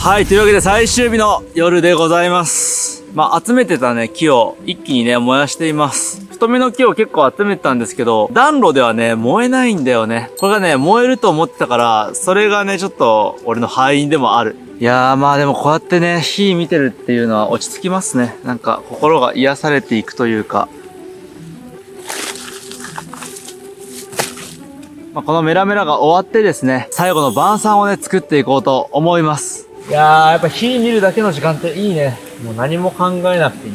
はい、というわけで最終日の夜でございます。集めてたね、木を一気にね、燃やしています。太めの木を結構集めてたんですけど、暖炉ではね、燃えないんだよね。これがね、燃えると思ってたから、それがね、ちょっと、俺の敗因でもある。いやーでもこうやってね、火見てるっていうのは落ち着きますね。なんか、心が癒されていくというか。このメラメラが終わってですね、最後の晩餐をね、作っていこうと思います。いやー、やっぱ火見るだけの時間っていいね。もう何も考えなくていい。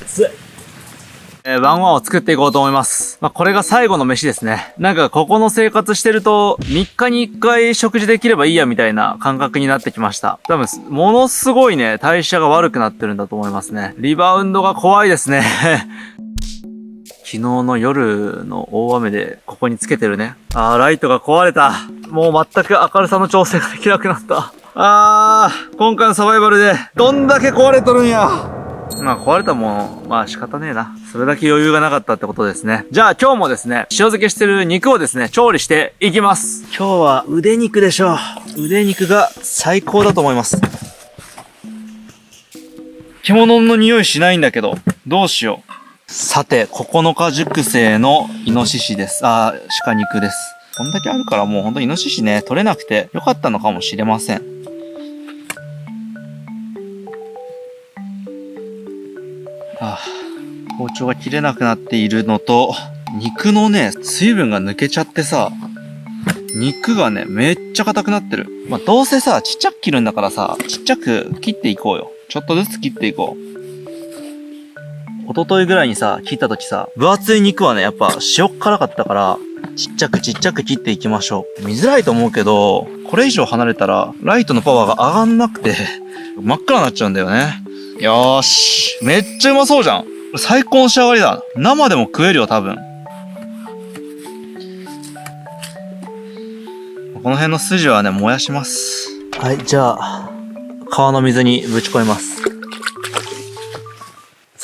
熱い。晩ご飯を作っていこうと思います。これが最後の飯ですね。なんかここの生活してると、3日に1回食事できればいいやみたいな感覚になってきました。多分、ものすごいね、代謝が悪くなってるんだと思いますね。リバウンドが怖いですね。昨日の夜の大雨でここにつけてるね。ライトが壊れた。もう全く明るさの調整ができなくなった。今回のサバイバルでどんだけ壊れとるんや。壊れたもん、仕方ねえな。それだけ余裕がなかったってことですね。じゃあ今日もですね、塩漬けしてる肉をですね、調理していきます。今日は腕肉でしょう。腕肉が最高だと思います。獣の匂いしないんだけど、どうしよう。さて、9日熟成のイノシシです。鹿肉です。こんだけあるからもうほんとイノシシね、取れなくてよかったのかもしれません。包丁が切れなくなっているのと、肉のね、水分が抜けちゃってさ、肉がね、めっちゃ硬くなってる。どうせさ、ちっちゃく切るんだからさ、ちっちゃく切っていこうよ。ちょっとずつ切っていこう。一昨日ぐらいにさ、切った時さ、分厚い肉はね、やっぱ塩辛かったから、ちっちゃく切っていきましょう。見づらいと思うけど、これ以上離れたら、ライトのパワーが上がんなくて、真っ暗になっちゃうんだよね。よーし。めっちゃうまそうじゃん。最高の仕上がりだ。生でも食えるよ、多分。この辺の筋はね、燃やします。はい、じゃあ、川の水にぶち込みます。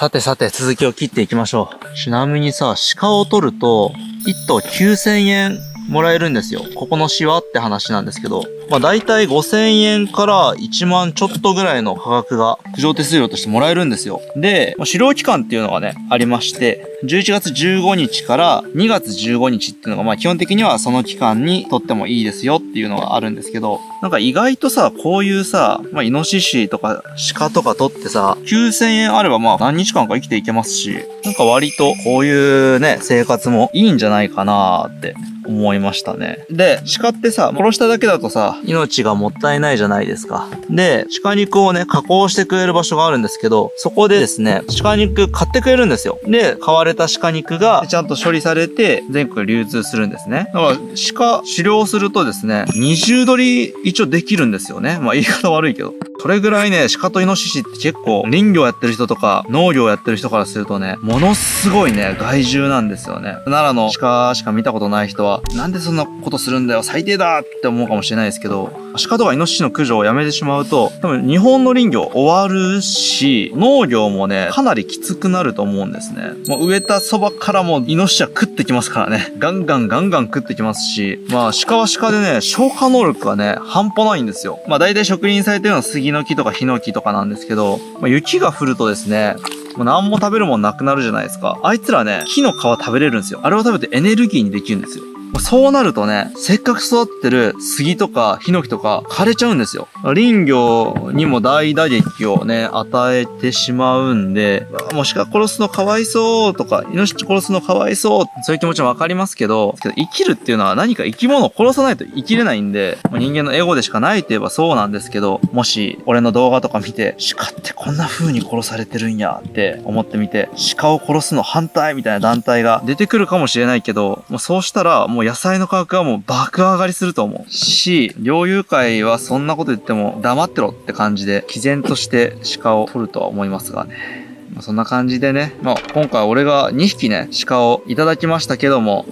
さて、続きを切っていきましょう。ちなみにさ、鹿を取ると、1頭9000円もらえるんですよ。ここの市はって話なんですけど、だいたい5000円から1万ちょっとぐらいの価格が苦情手数料としてもらえるんですよ。で、狩猟期間っていうのがね、ありまして、11月15日から2月15日っていうのが基本的にはその期間に取ってもいいですよっていうのがあるんですけど、なんか意外とさ、こういうさ、イノシシとか鹿とか取ってさ、9000円あれば何日間か生きていけますし、なんか割とこういうね、生活もいいんじゃないかなーって思いましたね。で、鹿ってさ、殺しただけだとさ、命がもったいないじゃないですか。で、鹿肉をね、加工してくれる場所があるんですけど、そこでですね、鹿肉買ってくれるんですよ。で、買われた鹿肉がちゃんと処理されて、全国流通するんですね。だから、狩猟するとですね、20ドル一応できるんですよね。言い方悪いけど。それぐらいね、鹿とイノシシって結構、林業やってる人とか、農業やってる人からするとね、ものすごいね、害獣なんですよね。奈良の鹿しか見たことない人は、なんでそんなことするんだよ、最低だって思うかもしれないですけど、鹿とかイノシシの駆除をやめてしまうと、多分日本の林業終わるし、農業もね、かなりきつくなると思うんですね。もう植えたそばからもイノシシは食ってきますからね。ガンガン食ってきますし、鹿は鹿でね、消化能力がね、半端ないんですよ。大体植林されてるのは杉の木とかヒノキとかなんですけど、雪が降るとですね、もう何も食べるもんなくなるじゃないですか。あいつらね、木の皮食べれるんですよ。あれを食べてエネルギーにできるんですよ。そうなるとね、せっかく育ってる杉とかヒノキとか枯れちゃうんですよ。林業にも大打撃をね、与えてしまうんで、もう鹿殺すのかわいそうとか、イノシシ殺すのかわいそう、そういう気持ちもわかりますけど、生きるっていうのは何か生き物を殺さないと生きれないんで、人間のエゴでしかないといえばそうなんですけど、もし俺の動画とか見て、鹿ってこんな風に殺されてるんやって思ってみて、鹿を殺すの反対みたいな団体が出てくるかもしれないけど、もうそうしたらもう野菜の価格はもう爆上がりすると思うし、猟友会はそんなこと言っても黙ってろって感じで毅然として鹿を取るとは思いますがね。そんな感じでね、今回俺が2匹ね、鹿をいただきましたけども、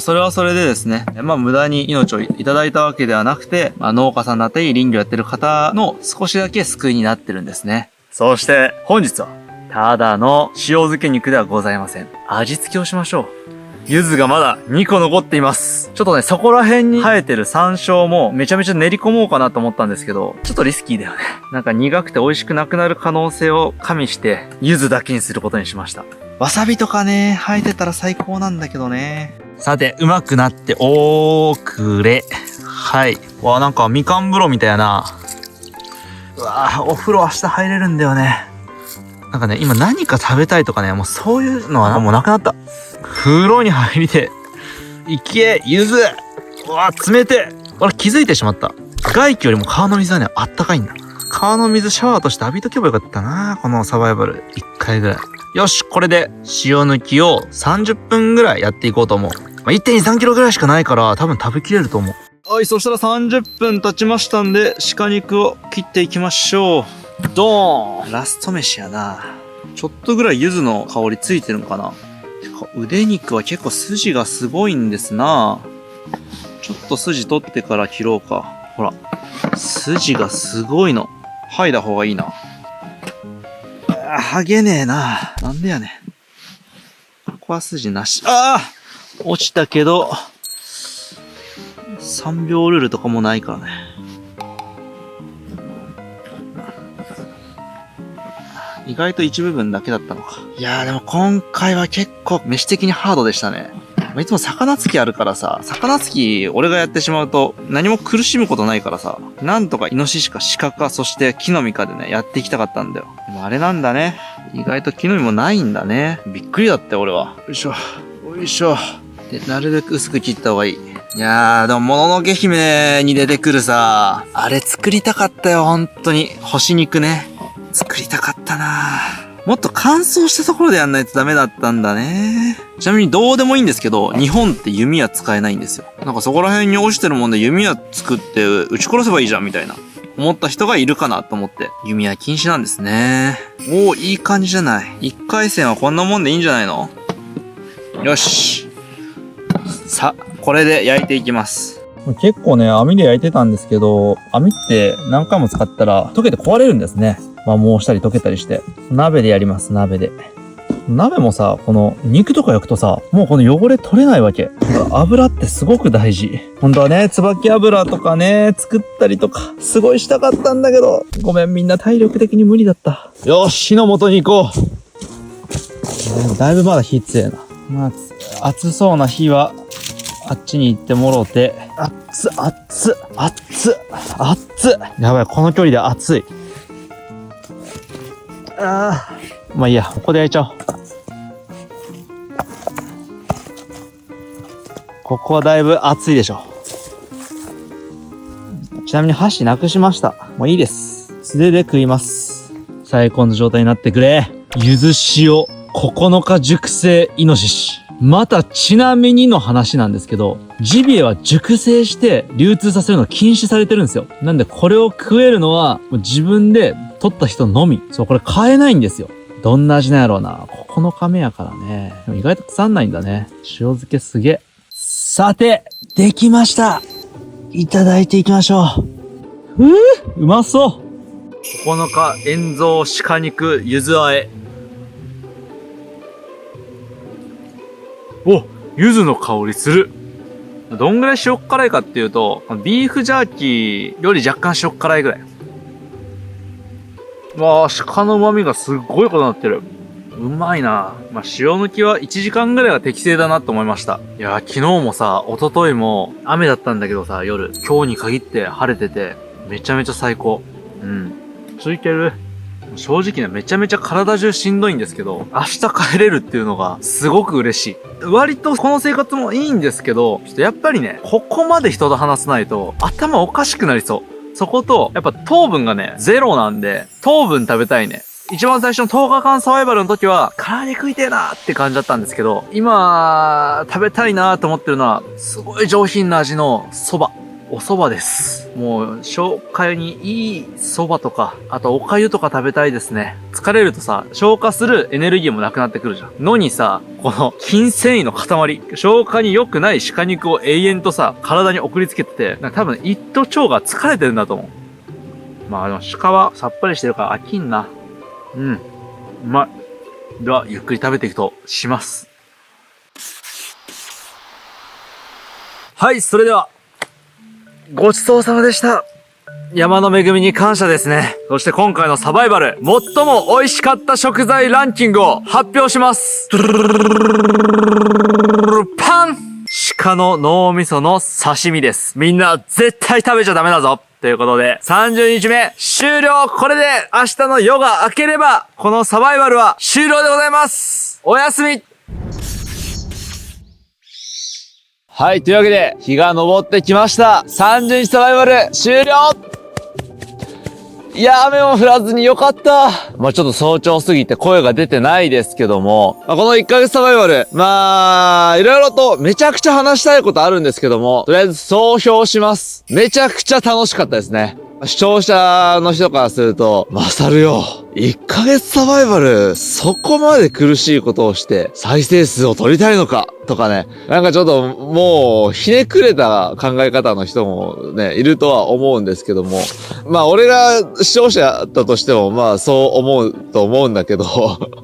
それはそれでですね、無駄に命をいただいたわけではなくて、農家さんだったり林業やってる方の少しだけ救いになってるんですね。そして本日はただの塩漬け肉ではございません。味付けをしましょう。柚子がまだ2個残っています。ちょっとね、そこら辺に生えてる山椒もめちゃめちゃ練り込もうかなと思ったんですけど、ちょっとリスキーだよね。なんか苦くて美味しくなくなる可能性を加味して、柚子だけにすることにしました。わさびとかね、生えてたら最高なんだけどね。さて、うまくなっておくれ。はい。わ、なんかみかん風呂みたいな。うわぁ、お風呂明日入れるんだよね。なんかね、今何か食べたいとかね、もうそういうのはもうなくなった。風呂に入りて。いけ、ゆず。うわ、冷て。俺気づいてしまった。外気よりも川の水はね、あったかいんだ。川の水シャワーとして浴びとけばよかったな、このサバイバル。1回ぐらい。よし、これで塩抜きを30分ぐらいやっていこうと思う。1.2、3キロぐらいしかないから多分食べきれると思う。はい、そしたら30分経ちましたんで、鹿肉を切っていきましょう。ドーン！ラスト飯やな。ちょっとぐらい柚子の香りついてるのかな。腕肉は結構筋がすごいんですな。ちょっと筋取ってから切ろうか。ほら。筋がすごいの。剥いだ方がいいな。剥げねえな。なんでやねん。ここは筋なし。ああ！落ちたけど、3秒ルールとかもないからね。意外と一部分だけだったのか。いやーでも今回は結構飯的にハードでしたね。いつも魚つきあるからさ、魚つき俺がやってしまうと何も苦しむことないからさ、なんとかイノシシか鹿かそして木の実かでね、やっていきたかったんだよ。でもあれなんだね。意外と木の実もないんだね。びっくりだったよ俺は。よいしょ。よいしょ。で、なるべく薄く切った方がいい。いやー、でも、もののけ姫に出てくるさ、あれ作りたかったよ、本当に。干し肉ね。作りたかったなもっと乾燥したところでやんないとダメだったんだね。ちなみにどうでもいいんですけど、日本って弓矢使えないんですよ。なんかそこら辺に落ちてるもんで弓矢作って撃ち殺せばいいじゃんみたいな。思った人がいるかなと思って。弓矢禁止なんですね。おー、いい感じじゃない。1回戦はこんなもんでいいんじゃないの？よし。さ、これで焼いていきます。結構ね、網で焼いてたんですけど、網って何回も使ったら溶けて壊れるんですね。摩耗したり溶けたりして。鍋でやります、鍋で。鍋もさ、この肉とか焼くとさ、もうこの汚れ取れないわけ。油ってすごく大事。本当はね、椿油とかね、作ったりとか、すごいしたかったんだけど、ごめん、みんな体力的に無理だった。よし、火の元に行こう。だいぶまだ火強いな。まあ、熱そうな火は、あっちに行ってもろうて。熱っ。やばい、この距離で熱い。まあいいや、ここで焼いちゃおう。ここはだいぶ熱いでしょ。ちなみに箸なくしました。もういいです。素手で食います。最高の状態になってくれ。ゆず塩9日熟成イノシシ。またちなみにの話なんですけど、ジビエは熟成して流通させるの禁止されてるんですよ。なんでこれを食えるのはもう自分で取った人のみ。そう、これ買えないんですよ。どんな味なんやろうな。9日目やからね。でも意外と腐んないんだね。塩漬けすげえ。さて、できました。いただいていきましょう。うまそう。9日塩蔵鹿肉ゆずあえ。お、柚子の香りする。どんぐらい塩辛いかっていうと、ビーフジャーキーより若干塩辛いぐらい。わあ、鹿の旨味がすっごいことになってる。うまいな。まあ、塩抜きは1時間ぐらいが適正だなと思いました。いやー、昨日もさ、一昨日も雨だったんだけどさ、夜。今日に限って晴れてて、めちゃめちゃ最高。うん。ついてる。正直ね、めちゃめちゃ体中しんどいんですけど、明日帰れるっていうのがすごく嬉しい。割とこの生活もいいんですけど、ちょっとやっぱりね、ここまで人と話さないと頭おかしくなりそう。そこと、やっぱ糖分がね、ゼロなんで、糖分食べたいね。一番最初の10日間サバイバルの時は、唐揚げ食いてえなーって感じだったんですけど、今、食べたいなーと思ってるのは、すごい上品な味の蕎麦。お蕎麦です。もう、消化にいい蕎麦とか、あとお粥とか食べたいですね。疲れるとさ、消化するエネルギーもなくなってくるじゃん。のにさ、この筋繊維の塊、消化に良くない鹿肉を永遠とさ、体に送りつけてて、多分一頭腸が疲れてるんだと思う。まあでも鹿はさっぱりしてるから飽きんな。うん。うまい。では、ゆっくり食べていくとします。はい、それでは、ごちそうさまでした。山の恵みに感謝ですね。そして今回のサバイバル、最も美味しかった食材ランキングを発表します。パン！鹿の脳みその刺身です。みんな絶対食べちゃダメだぞということで、30日目終了。これで明日の夜が明ければ、このサバイバルは終了でございます。おやすみ。はい、というわけで、日が昇ってきました。30日サバイバル終了。いや、雨も降らずによかった。まあちょっと早朝すぎて声が出てないですけども、この1ヶ月サバイバル、いろいろとめちゃくちゃ話したいことあるんですけども、とりあえず総評します。めちゃくちゃ楽しかったですね。視聴者の人からすると、マサルよ。1ヶ月サバイバル、そこまで苦しいことをして再生数を取りたいのかとかね。なんかちょっともうひねくれた考え方の人もね、いるとは思うんですけども。まあ俺が視聴者だったとしてもまあそう思うと思うんだけど、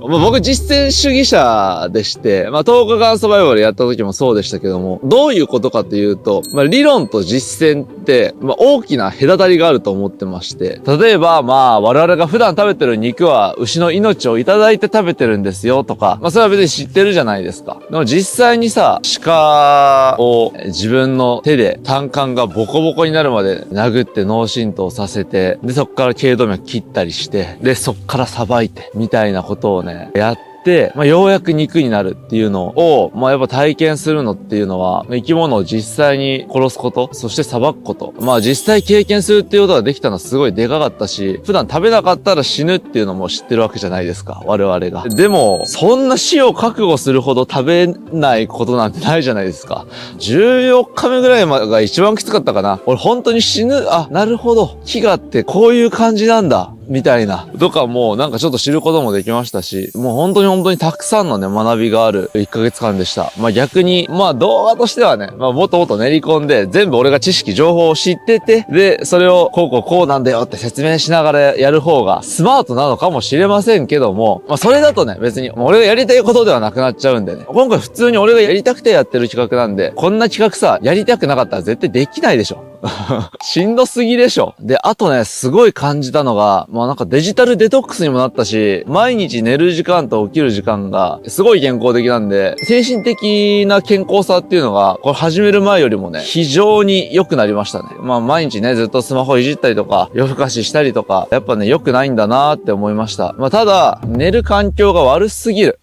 まあ僕実践主義者でして、まあ10日間サバイバルやった時もそうでしたけども、どういうことかというと、まあ理論と実践って、まあ大きな隔たりがあると思ってまして、例えばまあ我々が普段食べてる肉は牛の命をいただいて食べてるんですよとか、まあそれは別に知ってるじゃないですか。でも実際にさ、鹿を自分の手で胆管がボコボコになるまで殴って脳震盪させて、でそっから頸動脈切ったりして、でそっからさばいて、みたいなことをね、やって、まあ、ようやく肉になるっていうのを、まあ、やっぱ体験するのっていうのは、生き物を実際に殺すこと、そして裁くこと。まあ、実際経験するっていうことができたのはすごいでかかったし、普段食べなかったら死ぬっていうのも知ってるわけじゃないですか、我々が。でも、そんな死を覚悟するほど食べないことなんてないじゃないですか。14日目ぐらいまでが一番きつかったかな。俺本当に死ぬ、なるほど。飢餓ってこういう感じなんだ。みたいな。とかもうなんかちょっと知ることもできましたし、もう本当にたくさんのね、学びがある1ヶ月間でした。まあ逆に、まあ動画としてはね、まあもっともっと練り込んで、全部俺が知識、情報を知ってて、で、それをこうなんだよって説明しながらやる方がスマートなのかもしれませんけども、まあそれだとね、別に俺がやりたいことではなくなっちゃうんでね。今回普通に俺がやりたくてやってる企画なんで、こんな企画さ、やりたくなかったら絶対できないでしょ。しんどすぎでしょ。で、あとね、すごい感じたのが、まあなんかデジタルデトックスにもなったし、毎日寝る時間と起きる時間がすごい健康的なんで、精神的な健康さっていうのが、これ始める前よりもね、非常に良くなりましたね。まあ毎日ね、ずっとスマホいじったりとか、夜更かししたりとか、やっぱね、良くないんだなーって思いました。まあただ、寝る環境が悪すぎる。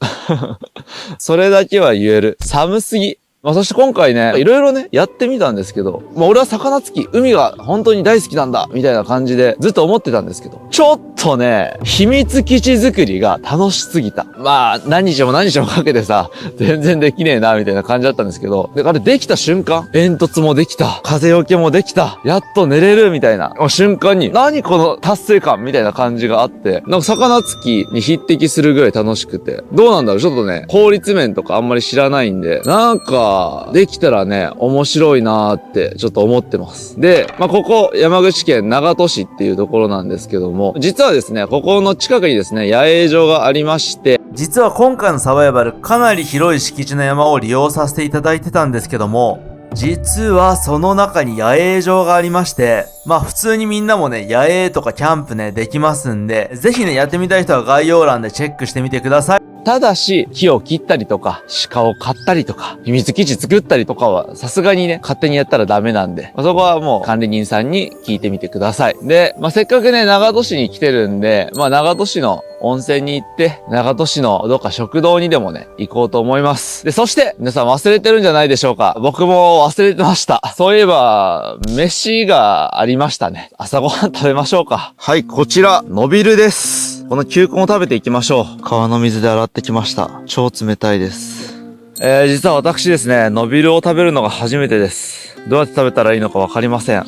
それだけは言える。寒すぎ。まあそして今回ね、いろいろね、やってみたんですけど、まあ俺は魚付き、海が本当に大好きなんだ、みたいな感じでずっと思ってたんですけど、ちょっとね、秘密基地作りが楽しすぎた。まあ何日もかけてさ、全然できねえな、みたいな感じだったんですけど、で、あれできた瞬間、煙突もできた、風よけもできた、やっと寝れる、みたいな瞬間に、何この達成感、みたいな感じがあって、なんか魚付きに匹敵するぐらい楽しくて、どうなんだろう、ちょっとね、効率面とかあんまり知らないんで、なんか、できたらね、面白いなーってちょっと思ってます。で、まあ、ここ山口県長門市っていうところなんですけども、実はですね、ここの近くにですね、野営場がありまして、実は今回のサバイバルかなり広い敷地の山を利用させていただいてたんですけども、実はその中に野営場がありまして、まあ普通にみんなもね、野営とかキャンプね、できますんで、ぜひね、やってみたい人は概要欄でチェックしてみてください。ただし、木を切ったりとか、鹿を飼ったりとか、秘密基地作ったりとかは、さすがにね、勝手にやったらダメなんで、そこはもう管理人さんに聞いてみてください。で、まあ、せっかくね、長門市に来てるんで、まあ、長門市の温泉に行って、長門市のどっか食堂にでもね、行こうと思います。で、そして、皆さん忘れてるんじゃないでしょうか。僕も忘れてました。そういえば、飯がありましたね。朝ごはん食べましょうか。はい、こちら、のびるです。この球根を食べていきましょう。川の水で洗ってきました。超冷たいです。実は私ですね、のびるを食べるのが初めてです。どうやって食べたらいいのかわかりません。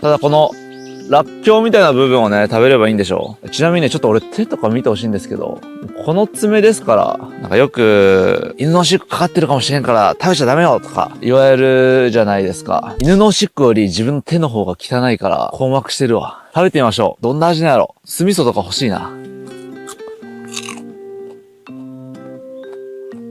ただこの、らっきょうみたいな部分をね、食べればいいんでしょう。ちなみにね、ちょっと俺手とか見てほしいんですけど、この爪ですから、なんかよく、犬のおしっこかかってるかもしれんから食べちゃダメよとか言われるじゃないですか。犬のおしっこより自分の手の方が汚いから困惑してるわ。食べてみましょう。どんな味なんやろ。酢味噌とか欲しいな。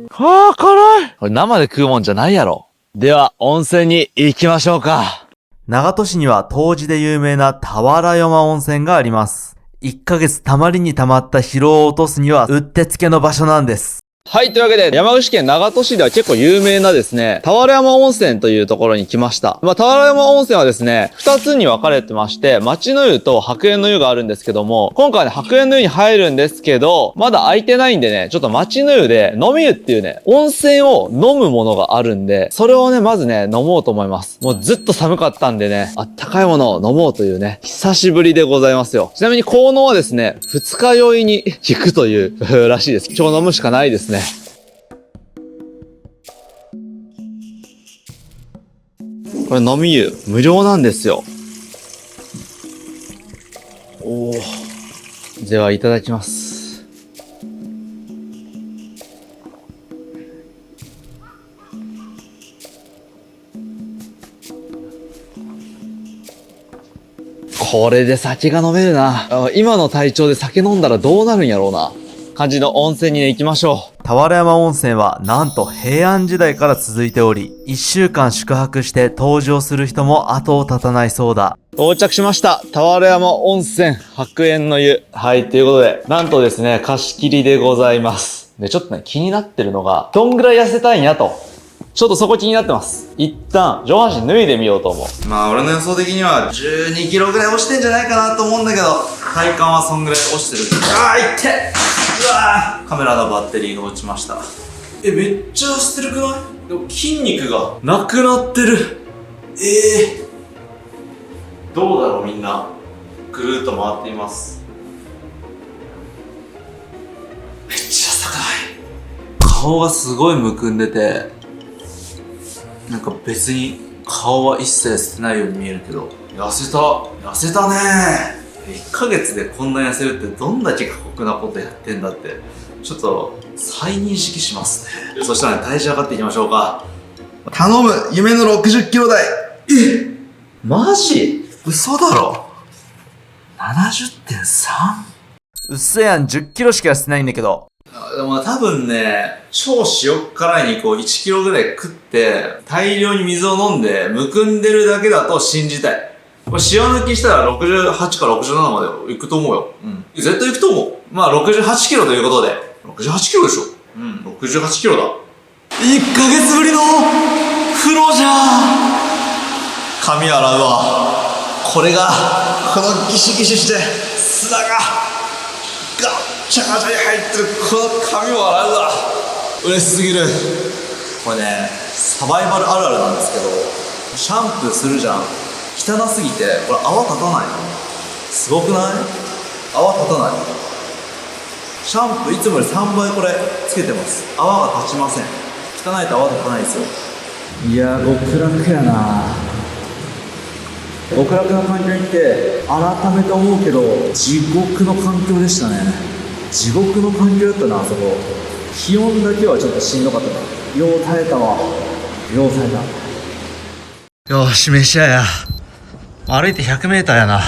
辛い。これ生で食うもんじゃないやろ。では、温泉に行きましょうか。長門市には湯治で有名な俵山温泉があります。1ヶ月たまりに溜まった疲労を落とすにはうってつけの場所なんです。はい、というわけで、山口県長門市では結構有名なですね、俵山温泉というところに来ました。俵山温泉はですね、2つに分かれてまして、町の湯と白煙の湯があるんですけども、今回ね、白煙の湯に入るんですけど、まだ空いてないんでね、ちょっと町の湯で、飲み湯っていうね、温泉を飲むものがあるんで、それをね、まずね、飲もうと思います。もうずっと寒かったんでね、あったかいものを飲もうというね、久しぶりでございますよ。ちなみに効能はですね、二日酔いに効くというらしいです。今日飲むしかないですね。これ飲み湯無料なんですよ。おー。ではいただきます。これで酒が飲めるな。今の体調で酒飲んだらどうなるんやろうな。感じの温泉にね、行きましょう。俵山温泉はなんと平安時代から続いており、1週間宿泊して登場する人も後を絶たないそうだ。到着しました。俵山温泉白煙の湯。はい、ということで、なんとですね、貸し切りでございます。で、ちょっとね、気になってるのが、どんぐらい痩せたいんやと。ちょっとそこ気になってます。一旦、上半身脱いでみようと思う。まあ俺の予想的には12キロぐらい落ちてんじゃないかなと思うんだけど、体感はそんぐらい落ちてる。あー、いってうわー、カメラのバッテリーが落ちました。めっちゃ痩せてるくない？でも筋肉がなくなってる。どうだろうみんな。ぐるーっと回っています。めっちゃ痩高い。顔がすごいむくんでて、なんか別に顔は一切捨てないように見えるけど、痩せたねー。1ヶ月でこんな痩せるってどんだけ過酷なことやってんだって、ちょっと再認識しますね。そしたらね、体重上がっていきましょうか。頼む、夢の60キロ台。マジ？嘘だろ。70.3？ うっせやん、10キロしか痩せないんだけど。でも多分ね、超塩辛い肉を1キロぐらい食って、大量に水を飲んで、むくんでるだけだと信じたい。これ塩抜きしたら68から67までいくと思うよ。うん。絶対いくと思う。まあ68キロということで。68キロでしょ。うん、68キロだ。1ヶ月ぶりの風呂じゃー。髪洗うわ。これが、このギシギシして、砂が、ガッチャガチャに入ってるこの髪を洗うわ。嬉しすぎる。これね、サバイバルあるあるなんですけど、シャンプーするじゃん。汚すぎて、これ泡立たないの。すごくない？泡立たない。シャンプーいつもより3倍これつけてます。泡が立ちません。汚いと泡立たないですよ。いやー、極楽やな。極楽な環境に来て改めて思うけど、地獄の環境でしたね。地獄の環境だったな、あそこ。気温だけはちょっとしんどかったな。よう耐えたわ。よう耐えた。よし、飯屋や。歩いて100メーターやな。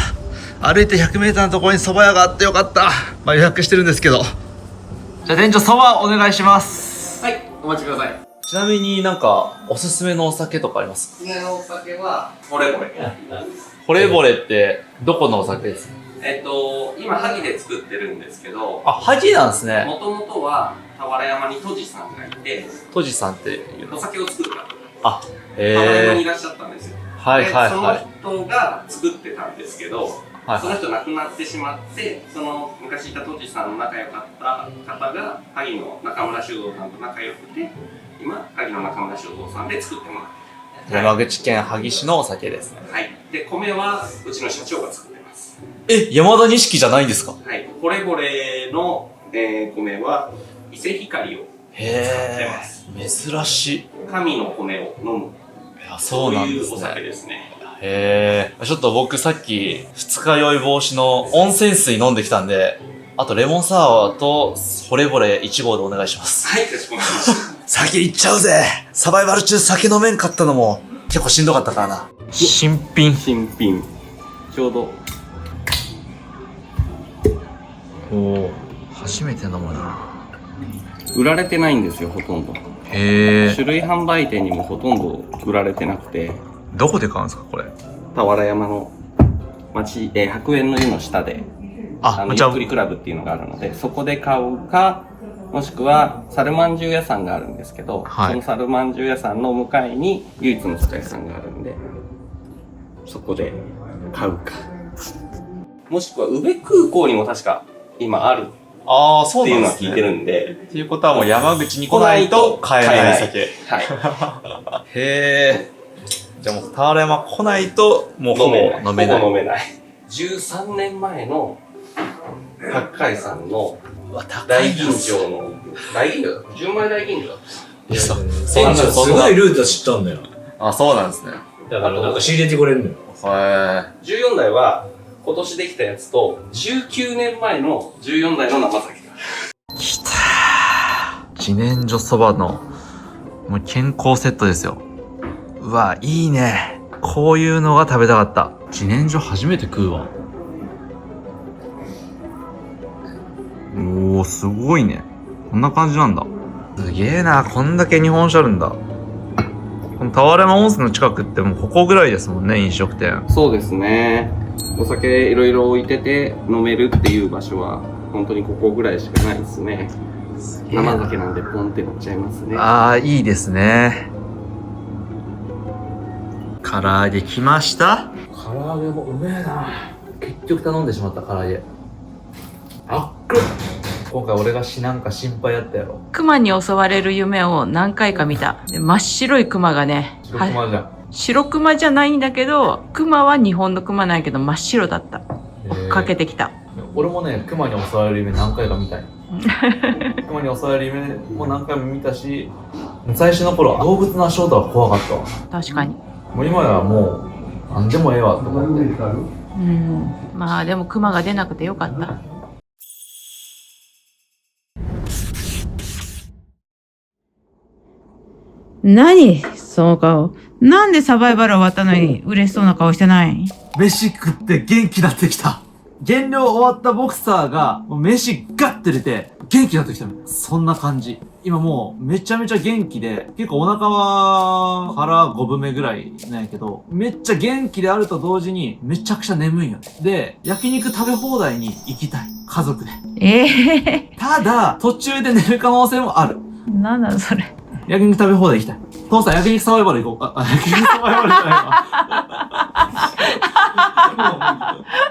歩いて100メーターのところに蕎麦屋があってよかった。まあ予約してるんですけど。じゃあ店長、蕎麦お願いします。はい、お待ちください。ちなみになんか、おすすめのお酒とかあります？おすすめのお酒は、これ。惚れ惚れってどこのお酒ですか？今、萩で作ってるんですけど、あ、萩なんですね。もともとは、俵山にとじさんがいて、とじさんっていうの？お酒を作る方。あ、俵山にいらっしゃったんですよ。はいはいはい。で、その人が作ってたんですけど、はい、その人亡くなってしまって、その昔いたとじさんの仲良かった方が、萩の中村酒造さんと仲良くて、今、萩の中村酒造さんで作ってもらってる。山口県萩市のお酒ですね。はい。で、米はうちの社長が作ってます。山田錦じゃないんですか？はい。これの、米は伊勢光を使ってます。珍しい。神の骨を飲む。いや、そうなんですね。そういうお酒ですね。ちょっと僕さっき二日酔い防止の温泉水飲んできたんで、あとレモンサワーと惚れ惚れ1号でお願いします。はい、かしこまりました。酒いっちゃうぜ。サバイバル中酒飲めんかったのも結構しんどかったからな。新品。新品。ちょうど。おー、初めて飲むな。売られてないんですよ、ほとんど。へえ。種類販売店にもほとんど売られてなくて、どこで買うんですか、これ。俵山の町、白煙の湯の下で、ゆっくりクラブっていうのがあるので、そこで買うか、もしくは、猿まんじゅう屋さんがあるんですけど、はい、その猿まんじゅう屋さんの向かいに唯一の酒屋さんがあるんで、そこで買うか。もしくは、宇部空港にも確か今あるああ、っていうのは聞いてるんで。っていうことはもう山口に来ないと買えない酒。はい。へえ。じゃあもう、俵山来ないと、もうほぼ飲めない。ほぼ飲めない。13年前の、八海山の大吟醸の、大吟醸だった。純米大吟醸だった。いや、船長すごいルート知ったんだよ。あ、そうなんですね。だからなんか仕入れてくれるのよ。へえ。 14代は今年できたやつと19年前の14代の生酒がきたー。自然薯そばの、もう健康セットですよ。うわ、いいね。こういうのが食べたかった。自然薯初めて食うわ。おー、すごいね。こんな感じなんだ。すげえな。こんだけ日本酒あるんだ。この俵山温泉の近くってもうここぐらいですもんね、飲食店。そうですね。お酒いろいろ置いてて飲めるっていう場所は本当にここぐらいしかないですね。生酒なんでポンって乗っちゃいますね。ああ、いいですね。唐揚げ来ました。唐揚げもうめえな。結局頼んでしまった唐揚げ。あっくっ。今回俺がなんか心配やったやろ。熊に襲われる夢を何回か見た。で真っ白い熊がね。白熊じゃん。白熊じゃないんだけど、熊は日本の熊ないけど真っ白だった。かけてきた。俺もね、熊に襲われる夢何回か見たい。熊に襲われる夢も何回も見たし、最初の頃は動物の足音は怖かったわ。確かに。もう今はもう何でもええわと思って。うん。まあでも熊が出なくてよかった。何その顔。なんでサバイバル終わったのに嬉しそうな顔してない？飯食って元気になってきた。減量終わったボクサーが、もう飯ガッて出て、元気になってきたの。そんな感じ。今もう、めちゃめちゃ元気で、結構お腹は、腹5分目ぐらいなんやけど、めっちゃ元気であると同時に、めちゃくちゃ眠いんよね。で、焼肉食べ放題に行きたい。家族で。ただ、途中で寝る可能性もある。なんだそれ。焼肉食べ放題行きたい。父さん、焼肉サバイバル行こう。焼肉サバイバルじゃないわ。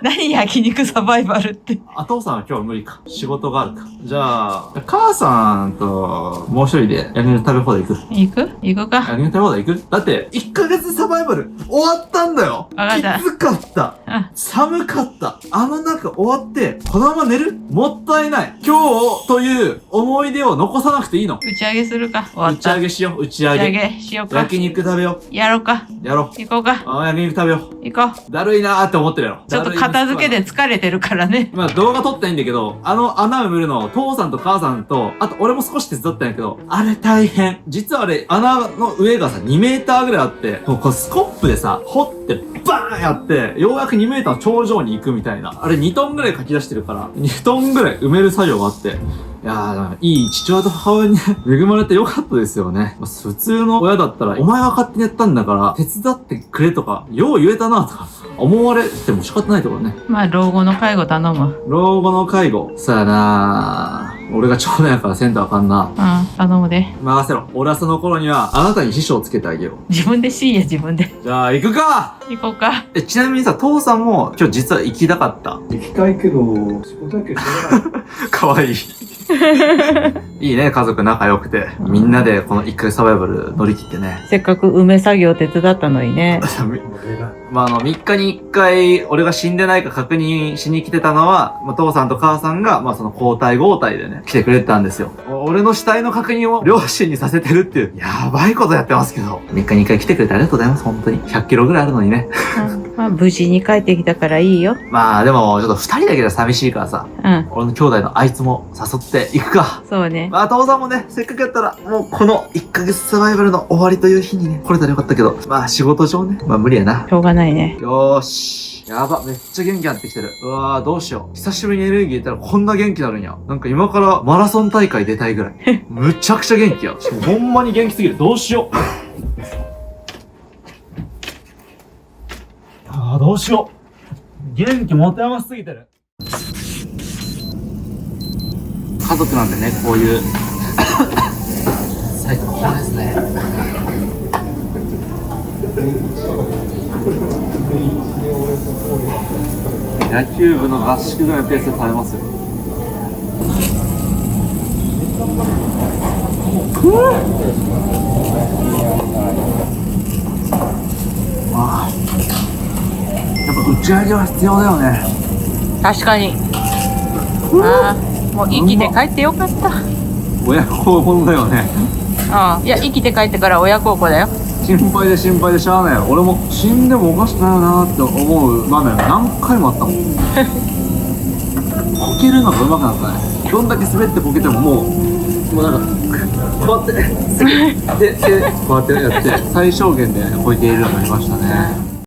何焼肉サバイバルって。父さんは今日は無理か。仕事があるか。じゃあ、母さんともう一人で焼肉食べ放題行く。行くか。焼肉食べ放題行く？だって、1ヶ月サバイバル終わったんだよ。わかった。きつかった。寒かった。あの中終わって、このまま寝る？もったいない。今日という思い出を残さなくていいの。打ち上げするか。終わった。打ち上げしよう。打ち上げしようか。焼肉食べよう。やろうか。やろう。行こうか。焼肉食べよう。行こう。だるいなーって思ってるやろ。ちょっと片付けで疲れてるからね。まあ動画撮ったらいいんだけど、あの穴埋めるの、父さんと母さんと、あと俺も少し手伝ったんやけど、あれ大変。実はあれ、穴の上がさ、2メーターぐらいあって、こうスコップでさ、掘って、バーンやって、ようやく2メーターの頂上に行くみたいな。あれ2トンぐらい書き出してるから、2トンぐらい埋める作業があって、いやー、いい父親と母親に恵まれてよかったですよね。普通の親だったら、お前が勝手にやったんだから、手伝ってくれとか、よう言えたなとか、思われても仕方ないところね。まあ、老後の介護頼む。老後の介護。そうやなぁ。俺が長男やからせんとあかんな。うん、頼むで。任せろ。俺はその頃には、あなたに師匠をつけてあげよう。自分でしいや、自分で。じゃあ、行くか。行こうか。ちなみにさ、父さんも今日実は行きたかった。行きたいけど、仕事だけしてない。かわいい。いいね、家族仲良くて。みんなでこの1ヶ月サバイバル乗り切ってね。せっかく梅作業手伝ったのにね。まあ、3日に1回、俺が死んでないか確認しに来てたのは、まあ、父さんと母さんが、まあ、その交代交代でね、来てくれてたんですよ。俺の死体の確認を両親にさせてるっていう、やばいことやってますけど。3日に1回来てくれてありがとうございます、本当に。100キロぐらいあるのにね。まあ無事に帰ってきたからいいよ。まあでも、ちょっと二人だけじゃ寂しいからさ、うん。俺の兄弟のあいつも誘っていくか。そうね。まあ、父さんもね、せっかくやったら、もうこの1ヶ月サバイバルの終わりという日にね、来れたらよかったけど、まあ仕事上ね、まあ無理やな。しょうがないね。よーし。やば、めっちゃ元気になってきてる。うわー、どうしよう。久しぶりにエネルギー入れたらこんな元気になるんや。なんか今からマラソン大会出たいぐらい。むちゃくちゃ元気や。しかもほんまに元気すぎる。どうしよう。あー、どうしよう。元気持て余しすぎてる。家族なんでね、こういう最高ですね。野球部の合宿ぐらいのペースで食べますよ。ああ、やっぱ打ち上げは必要だよね。確かに。ああ、もう生きて帰ってよかった。親孝行だよね。ああ、いや、生きて帰ってから親孝行だよ。心配で心配でしゃあないよ。俺も死んでもおかしくないよなって思う場面何回もあったもん。こけるのが上手くなったね。どんだけ滑ってこけてももうなんかこうやってでこうやってやって最小限でこいているようになりましたね。